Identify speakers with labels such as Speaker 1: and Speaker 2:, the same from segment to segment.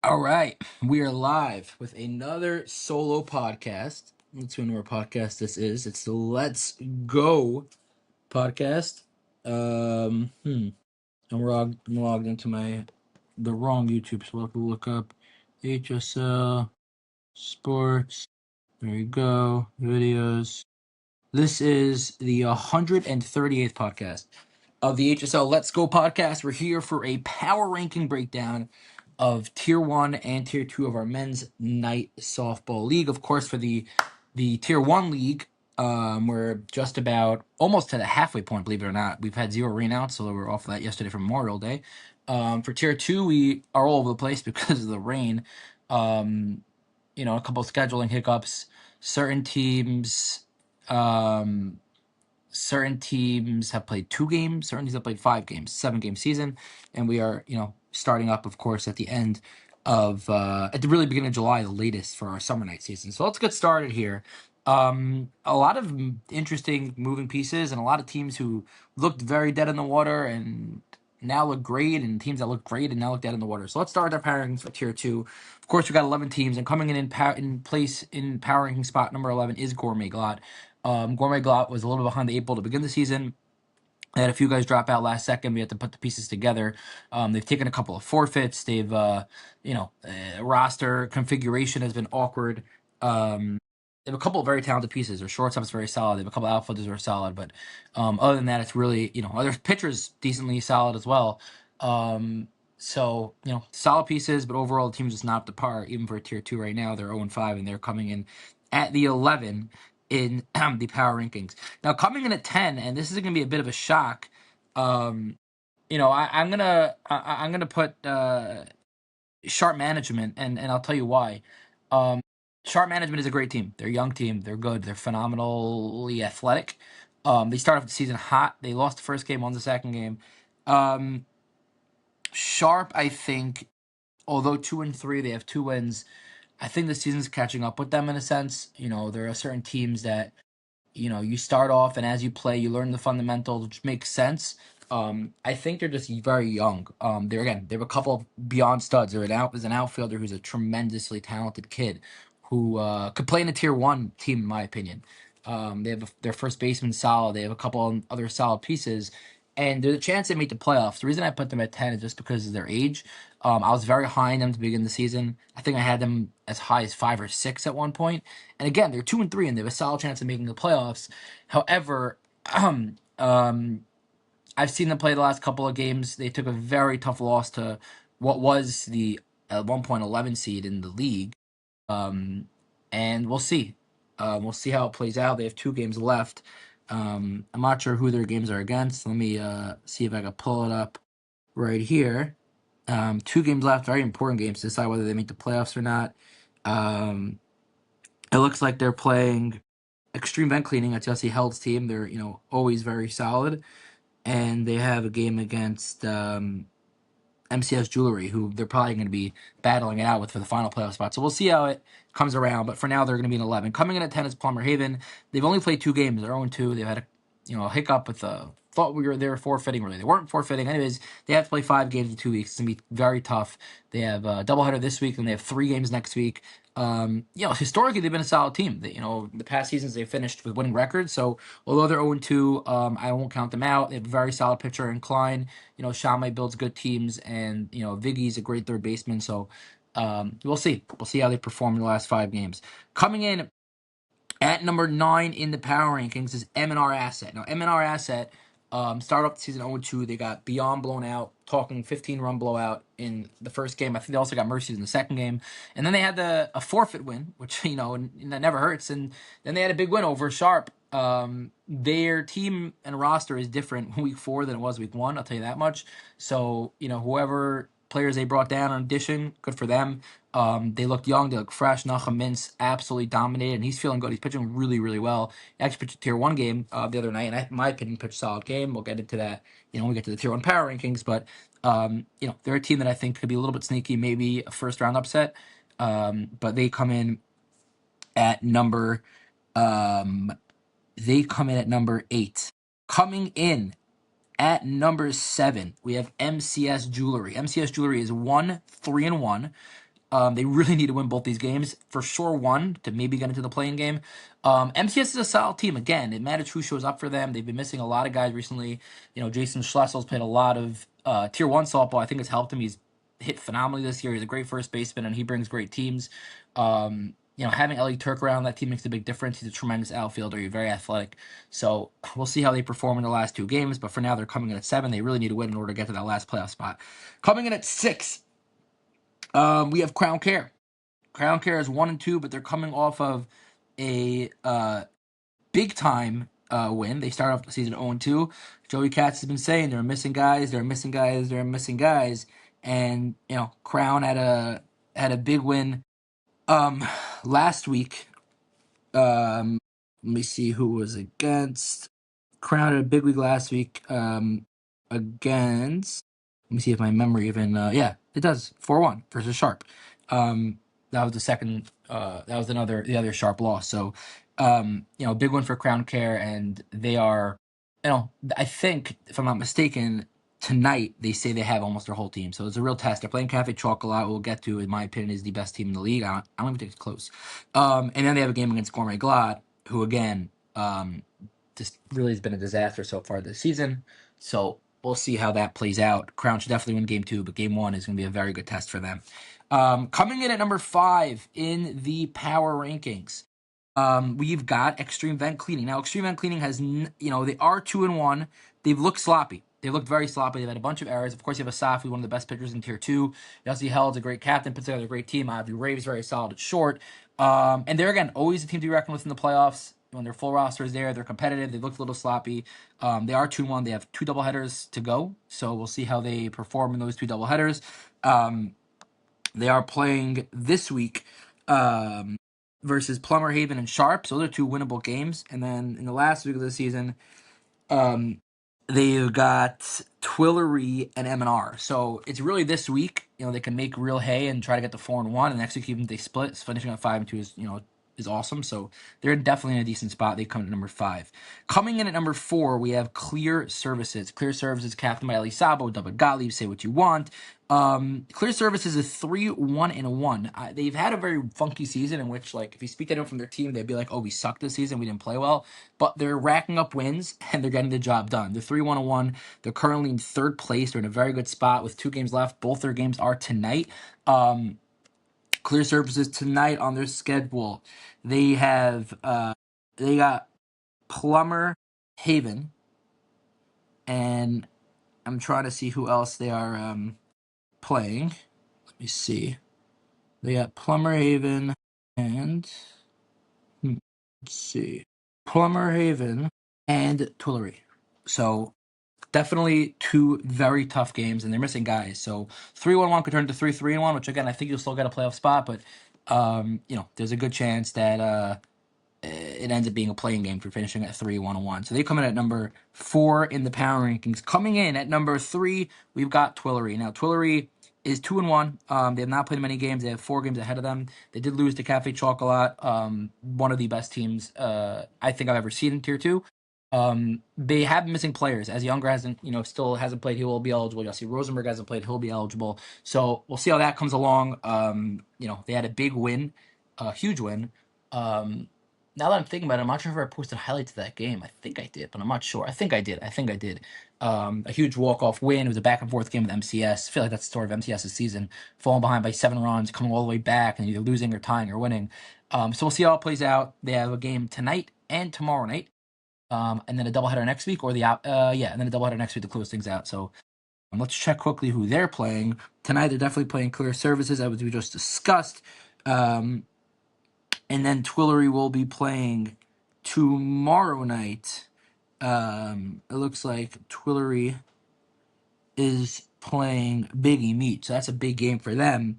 Speaker 1: All right, we are live with another solo podcast. Let's see what podcast this is. It's the Let's Go podcast. I'm logged into the wrong YouTube, so I'll have to look up HSL Sports. There you go, videos. This is the 138th podcast of the HSL Let's Go podcast. We're here for a power ranking breakdown of Tier 1 and Tier 2 of our men's night softball league. Of course, for the Tier 1 league, we're just about almost to the halfway point, believe it or not. We've had 0 rainouts, so we're off of that yesterday for Memorial Day. For Tier 2, we are all over the place because of the rain. A couple of scheduling hiccups. Certain teams have played 2 games. Certain teams have played 5 games, 7-game season, and we are, starting up, of course, at the end of at the really beginning of July, the latest for our summer night season. So let's get started here. A lot of interesting moving pieces, and a lot of teams who looked very dead in the water and now look great, and teams that look great and now look dead in the water. So let's start with our power rankings for Tier 2. Of course, we got 11 teams, and coming in place in power ranking spot number 11 is Gourmet Glot. Gourmet Glot was a little bit behind the 8 ball to begin the season. They had a few guys drop out last second. We had to put the pieces together. They've taken a couple of forfeits. They've, roster configuration has been awkward. They have a couple of very talented pieces. Their shortstop's very solid. They have a couple of outfielders who are solid. But other than that, it's really, other pitchers decently solid as well. Solid pieces, but overall the team's just not up to par, even for Tier 2 right now. They're 0-5, and they're coming in at the 11 in the power rankings. Now, coming in at 10, and this is going to be a bit of a shock. I'm gonna put Sharp Management, and I'll tell you why. Sharp Management is a great team. They're a young team. They're good. They're phenomenally athletic. They started off the season hot. They lost the first game, won the second game. Sharp, I think, although 2-3, they have 2 wins. I think the season's catching up with them in a sense. There are certain teams that you start off, and as you play, you learn the fundamentals, which makes sense. I think they're just very young. They have a couple of beyond studs. There's an outfielder who's a tremendously talented kid who could play in a Tier 1 team, in my opinion. They have their first baseman solid. They have a couple of other solid pieces, and there's a chance they make the playoffs. The reason I put them at 10 is just because of their age. I was very high on them to begin the season. I think I had them as high as 5 or 6 at one point. And again, they're 2-3, and they have a solid chance of making the playoffs. However, I've seen them play the last couple of games. They took a very tough loss to what was the at one point 11 seed in the league. And we'll see. We'll see how it plays out. They have 2 games left. I'm not sure who their games are against. Let me see if I can pull it up right here. 2 games left, very important games to decide whether they make the playoffs or not. It looks like they're playing Extreme Vent Cleaning, that's Jesse Held's team. They're, always very solid. And they have a game against MCS Jewelry, who they're probably going to be battling it out with for the final playoff spot. So we'll see how it comes around. But for now, they're going to be in 11. Coming in at 10 is Plumber Haven. They've only played 2 games. They're 0-2. They've had a hiccup with thought they were forfeiting. Really, they weren't forfeiting. Anyways, they have to play 5 games in 2 weeks. It's gonna be very tough. They have a doubleheader this week, and they have 3 games next week. Historically they've been a solid team. The past seasons they finished with winning records. So although they're 0-2, I won't count them out. They have a very solid pitcher in Klein. Shamay builds good teams, and Viggy's a great third baseman. So we'll see. We'll see how they perform in the last 5 games. Coming in at number 9 in the power rankings is M&R Asset. Now, M&R Asset started off the season 0-2. They got beyond blown out, talking 15-run blowout in the first game. I think they also got mercies in the second game. And then they had a forfeit win, which, that never hurts. And then they had a big win over Sharp. Their team and roster is different week 4 than it was week 1, I'll tell you that much. So, whoever players they brought down on addition, good for them. They looked young. They looked fresh. Nachum Mintz absolutely dominated, and he's feeling good. He's pitching really, really well. He actually pitched a Tier 1 game the other night, and in my opinion, pitched a solid game. We'll get into that, when we get to the Tier 1 power rankings. But, they're a team that I think could be a little bit sneaky, maybe a first-round upset. But they come in at number 8. Coming in at number 7, we have MCS Jewelry. MCS Jewelry is 1-3-1. They really need to win both these games. For sure, one to maybe get into the playing game. MCS is a solid team. Again, it matters who shows up for them. They've been missing a lot of guys recently. Jason Schlessel's played a lot of Tier 1 softball. I think it's helped him. He's hit phenomenally this year. He's a great first baseman, and he brings great teams. Having Ellie Turk around that team makes a big difference. He's a tremendous outfielder. He's very athletic. So we'll see how they perform in the last two games. But for now, they're coming in at 7. They really need to win in order to get to that last playoff spot. Coming in at 6, we have Crown Care. Crown Care is 1-2, but they're coming off of a big time win. They started off the season 0-2. Joey Katz has been saying they're missing guys, they're missing guys, they're missing guys, and Crown had a big win last week. Let me see who was against. Crown had a big week last week against. Let me see if my memory even. Yeah, it does. 4-1 versus Sharp. That was the second. That was the other Sharp loss. So, big one for Crown Care, and they are. I think if I'm not mistaken, tonight they say they have almost their whole team. So it's a real test. They're playing Cafe Chocolat. We'll get to, in my opinion, is the best team in the league. I don't even think it's close. And then they have a game against Gourmet Glad, who again, just really has been a disaster so far this season. So we'll see how that plays out. Crown should definitely win game 2, but game 1 is going to be a very good test for them. Coming in at number 5 in the power rankings, we've got Extreme Vent Cleaning. Now, Extreme Vent Cleaning has, they are 2-1. They've looked sloppy. They've looked very sloppy. They've had a bunch of errors. Of course, you have Asafi, one of the best pitchers in Tier 2. Yossi Held's a great captain, puts together a great team. Ivy Rave's very solid at short. And they're, again, always a team to be reckoned with in the playoffs. When their full roster is there, they're competitive. They looked a little sloppy. They are 2-1. They have 2 doubleheaders to go, so we'll see how they perform in those 2 doubleheaders. They are playing this week versus Plummer Haven and Sharp. So those are 2 winnable games. And then in the last week of the season, they've got Twillery and M&R. So it's really this week, they can make real hay and try to get the 4-1. And next week, even if they split, finishing at 5-2 is awesome. So they're definitely in a decent spot. They come in at number 5. Coming in at number 4, we have Clear Services. Clear Services, captained by Ali Sabo, David Gottlieb, say what you want. Clear Services is 3-1-1. They've had a very funky season in which, if you speak to anyone from their team, they'd be like, "Oh, we sucked this season. We didn't play well." But they're racking up wins and they're getting the job done. They're 3-1-1. They're currently in 3rd place. They're in a very good spot with 2 games left. Both their games are tonight. Clear Services tonight on their schedule. They got Plummer Haven, and I'm trying to see who else they are playing. Let me see. They got Plummer Haven and let's see, Plummer Haven and Tuileries. So definitely 2 very tough games, and they're missing guys. So 3-1-1 could turn into 3-3-1, which again I think you'll still get a playoff spot, but there's a good chance that it ends up being a playing game for finishing at 3-1-1. So they come in at number 4 in the power rankings. Coming in at number 3, we've got Twillery. Now Twillery is 2-1. They have not played many games. They have 4 games ahead of them. They did lose to Cafe Chocolat, one of the best teams I think I've ever seen in Tier 2. They have been missing players. As Younger still hasn't played, he will be eligible. Yossi Rosenberg hasn't played, he'll be eligible. So we'll see how that comes along. They had a big win, a huge win. Now that I'm thinking about it, I'm not sure if I posted highlights of that game. I think I did, but I'm not sure. I think I did. A huge walk-off win. It was a back-and-forth game with MCS. I feel like that's the story of MCS's season. Falling behind by 7 runs, coming all the way back, and either losing or tying or winning. So we'll see how it plays out. They have a game tonight and tomorrow night. And then a doubleheader next week, and then a doubleheader next week to close things out. So let's check quickly who they're playing. Tonight, they're definitely playing Clear Services, as we just discussed. And then Twillery will be playing tomorrow night. It looks like Twillery is playing Biggie Meat, so that's a big game for them.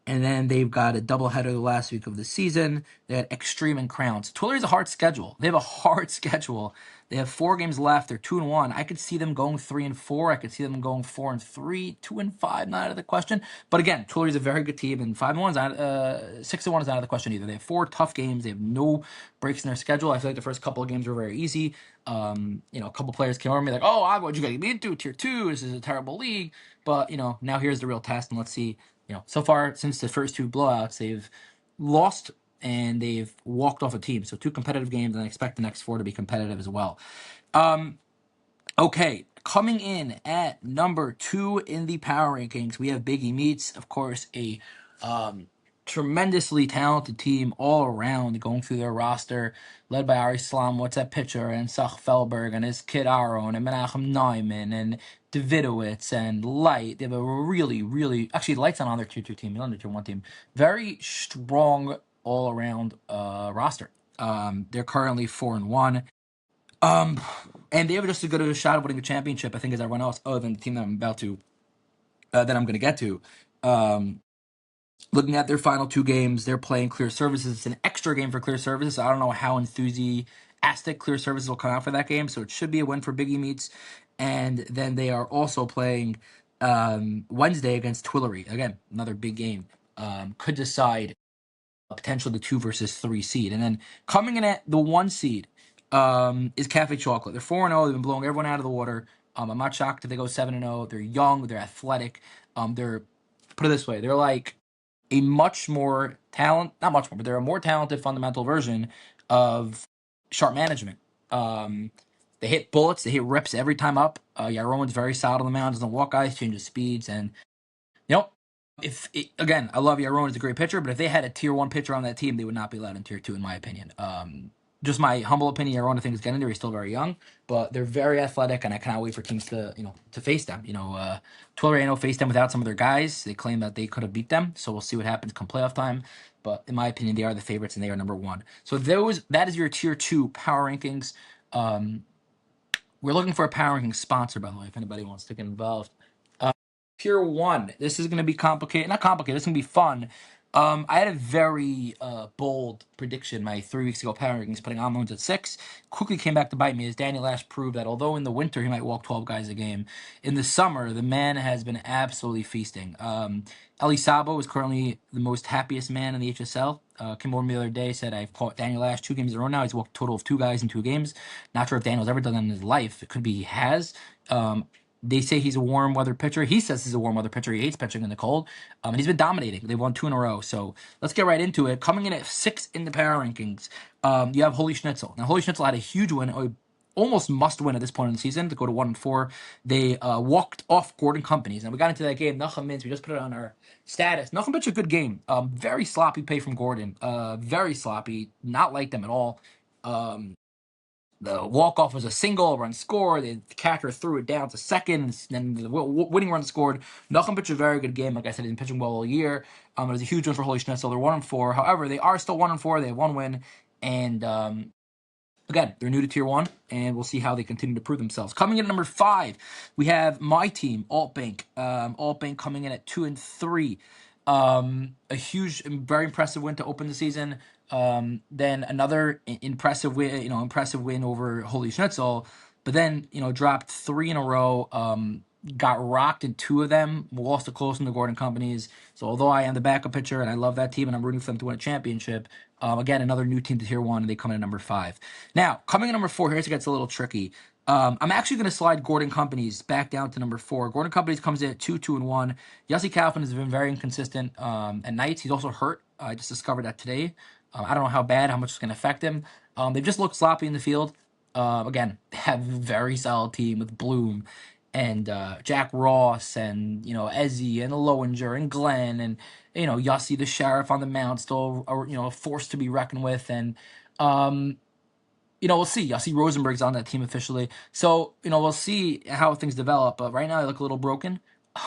Speaker 1: And then they've got a doubleheader the last week of the season. They had Extreme and Crowns. Twillery's a hard schedule. They have a hard schedule. They have 4 games left. They're 2-1. I could see them going 3-4. I could see them going 4-3, 2-5. Not out of the question. But again, Twillery's a very good team, and 5-1 is not, 6-1 is not out of the question either. They have 4 tough games. They have no breaks in their schedule. I feel like the first couple of games were very easy. A couple players came over and be like, "Oh, what'd you get me into? Tier 2. This is a terrible league." But now here's the real test, and let's see So far since the first two blowouts, they've lost and they've walked off a team. So two competitive games, and I expect the next four to be competitive as well. Okay, coming in at number two in the power rankings, we have Biggie Meats, of course, a um, tremendously talented team all around, going through their roster, led by Ari Slam, what's that pitcher, and Sach Felberg, and his kid Aaron, and Menachem Neumann, and Davidowitz, and Light. They have a really, really, actually, Light's not on their 2-2 team, he's on their 2-1 team. Very strong all around roster. They're currently 4-1. Um, and they have just as good of a shot of winning the championship, I think, as everyone else, other than the team that I'm going to get to. Um, Looking at their final two games, they're playing Clear Services. It's an extra game for Clear Services. I don't know how enthusiastic Clear Services will come out for that game, so it should be a win for Biggie Meats. And then they are also playing Wednesday against Twillery. Again, another big game. Could decide potential the 2 versus 3 seed. And then coming in at the 1 seed is Cafe Chocolate. They're 4-0. They've been blowing everyone out of the water. I'm not shocked if they go 7-0. They're young. They're athletic. They're put it this way. They're like a much more talent, not much more, but they're a more talented fundamental version of sharp management. They hit bullets. They hit rips every time up. Yaron's very solid on the mound. Doesn't walk guys. Changes speeds and you know, if it, again, I love Yaron is a great pitcher, but if they had a tier 1 pitcher on that team, they would not be allowed in tier 2, in my opinion. Just my humble opinion. Yaron, I think, is getting there. He's still very young, but they're very athletic, and I cannot wait for teams to face them. 12 faced them without some of their guys. They claim that they could have beat them, so we'll see what happens come playoff time. But in my opinion, they are the favorites, and they are number one. So that is your tier 2 power rankings. Um, we're looking for a power ranking sponsor, by the way, if anybody wants to get involved. Tier 1. This is going to be complicated. Not complicated. It's going to be fun. I had a very bold prediction my 3 weeks ago power rankings, putting Almonds at 6. Quickly came back to bite me as Daniel Ash proved that although in the winter he might walk 12 guys a game, in the summer the man has been absolutely feasting. Eli Sabo is currently the most happiest man in the HSL. Came over to me the other day, said I've caught Daniel Ash 2 games in a row now. He's walked a total of 2 guys in 2 games. Not sure if Daniel's ever done that in his life. It could be he has. They say he's a warm weather pitcher. He says he's a warm weather pitcher. He hates pitching in the cold. And he's been dominating. They've won 2 in a row. So let's get right into it. Coming in at 6 in the power rankings, you have Holy Schnitzel. Now, Holy Schnitzel had a huge win, almost must win at this point in the season to go to 1-4. They walked off Gordon Companies. And we got into that game. Nachum Mintz, we just put it on our status. Nachum pitched a good game. Very sloppy play from Gordon. Very sloppy. Not like them at all. The walk-off was a single, run scored. The catcher threw it down to second, and the winning run scored. Nothing pitched a very good game. Like I said, he's been pitching well all year. It was a huge win for Holy Schnitzel. They're 1-4. However, they are still 1-4. They have 1 win, and again, they're new to Tier 1, and we'll see how they continue to prove themselves. Coming in at number 5, we have my team, Altbank. Altbank coming in at 2-3. A huge, very impressive win to open the season. Then another impressive win over Holy Schnitzel. But then, dropped 3 in a row. Got rocked in 2 of them. Lost a close in the Gordon Companies. So although I am the backup pitcher and I love that team and I'm rooting for them to win a championship, again, another new team to Tier 1, and they come in at number 5. Now, coming in number 4, here's it gets a little tricky. I'm actually going to slide Gordon Companies back down to number 4. Gordon Companies comes in at 2-2-1. Yossi Kaufman has been very inconsistent at nights. He's also hurt. I just discovered that today. I don't know how much it's going to affect him. They've just looked sloppy in the field. Again, they have a very solid team with Bloom and Jack Ross and Ezzy and Lowinger and Glenn and Yossi the Sheriff on the mound, still a force to be reckoned with. And we'll see. Yossi Rosenberg's on that team officially, so we'll see how things develop. But right now they look a little broken.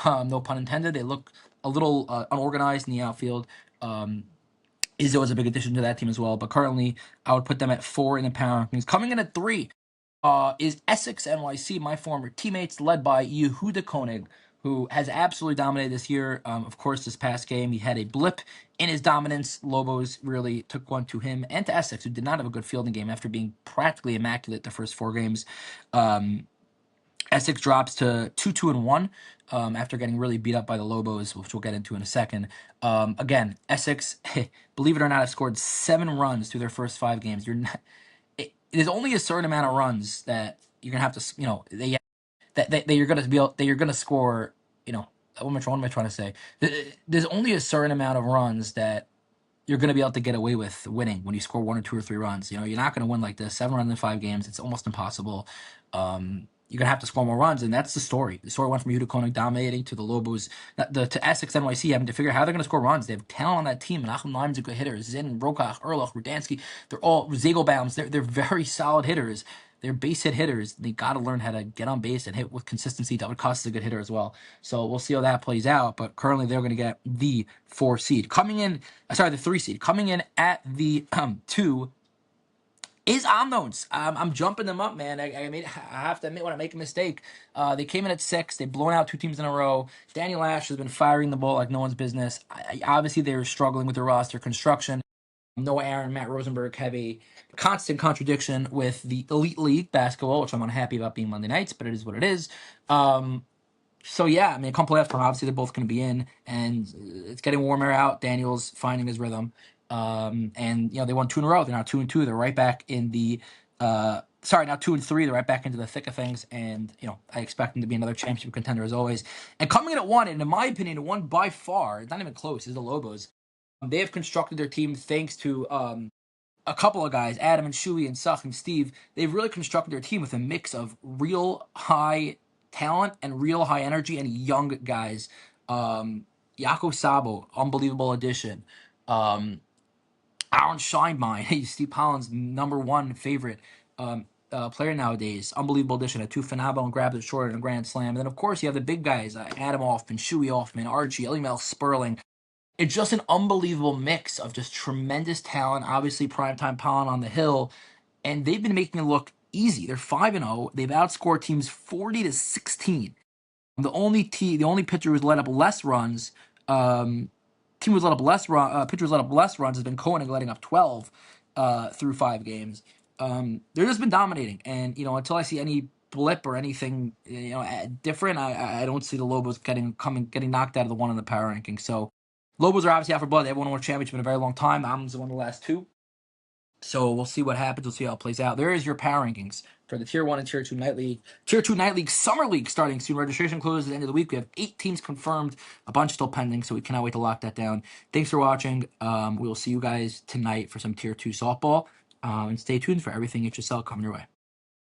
Speaker 1: No pun intended. They look a little unorganized in the outfield. Izzo is a big addition to that team as well, but currently I would put them at 4 in the power rankings. Coming in at 3 is Essex NYC, my former teammates, led by Yehuda Koenig, who has absolutely dominated this year. Of course, this past game, he had a blip in his dominance. Lobos really took one to him and to Essex, who did not have a good fielding game after being practically immaculate the first 4 games. Essex drops to 2-2-1 after getting really beat up by the Lobos, which we'll get into in a second. Again, Essex, believe it or not, have scored 7 runs through their first 5 games. There's only a certain amount of runs that you're gonna have to, that you're gonna score, what am I trying to say? There's only a certain amount of runs that you're going to be able to get away with winning when you score one or two or three runs. You're not going to win like this. 7 runs in 5 games, it's almost impossible. You're going to have to score more runs, and that's the story. The story went from Utica Koenig dominating to the Lobos, to Essex NYC having to figure out how they're going to score runs. They have talent on that team. Menachem Lyman's a good hitter. Zinn, Rokach, Erloch, Rudansky, they're all Zagelbaums. They're very solid hitters. They're base hit hitters. They got to learn how to get on base and hit with consistency. David Costa is a good hitter as well. So we'll see how that plays out. But currently, they're going to get the 4 seed. The 3 seed. Coming in at the 2 is Unknowns. I'm jumping them up, man. I have to admit when I make a mistake. They came in at 6. They've blown out 2 teams in a row. Daniel Ash has been firing the ball like no one's business. Obviously, they're struggling with their roster construction. Noah Aaron, Matt Rosenberg have a constant contradiction with the Elite League basketball, which I'm unhappy about being Monday nights, but it is what it is. So yeah, I mean, come playoff time, obviously they're both going to be in, and it's getting warmer out. Daniel's finding his rhythm, and they won 2 in a row. They're now 2-2. They're right back in the now 2-3. They're right back into the thick of things, and I expect them to be another championship contender as always. And coming in at 1, and in my opinion, the one by far, it's not even close, is the Lobos. They have constructed their team thanks to a couple of guys, Adam and Shuey and Sach and Steve. They've really constructed their team with a mix of real high talent and real high energy and young guys. Yaakov Sabo, unbelievable addition. Aaron Scheinbein, Steve Pollen's #1 favorite player nowadays. Unbelievable addition. Had 2 phenomenal and grabbed it short in a grand slam. And then, of course, you have the big guys, Adam Hoffman, Shuey Hoffman, Archie, Elimelech Sperling. It's just an unbelievable mix of just tremendous talent. Obviously, primetime Pollen on the hill, and they've been making it look easy. They're 5-0. They've outscored teams 40-16. The only pitcher who's let up less runs, team who's let up less run, pitcher who's let up less runs has been Koenig, letting up 12 through 5 games. They've just been dominating, and until I see any blip or anything different, I don't see the Lobos getting knocked out of the 1 in the power rankings. So Lobos are obviously out for blood. They haven't won a championship in a very long time. Am's won the last 2. So we'll see what happens. We'll see how it plays out. There is your power rankings for the Tier 1 and Tier 2 Night League. Tier 2 Night League Summer League starting soon. Registration closes at the end of the week. We have 8 teams confirmed, a bunch still pending, so we cannot wait to lock that down. Thanks for watching. We will see you guys tonight for some Tier 2 softball. And stay tuned for everything HSL coming your way.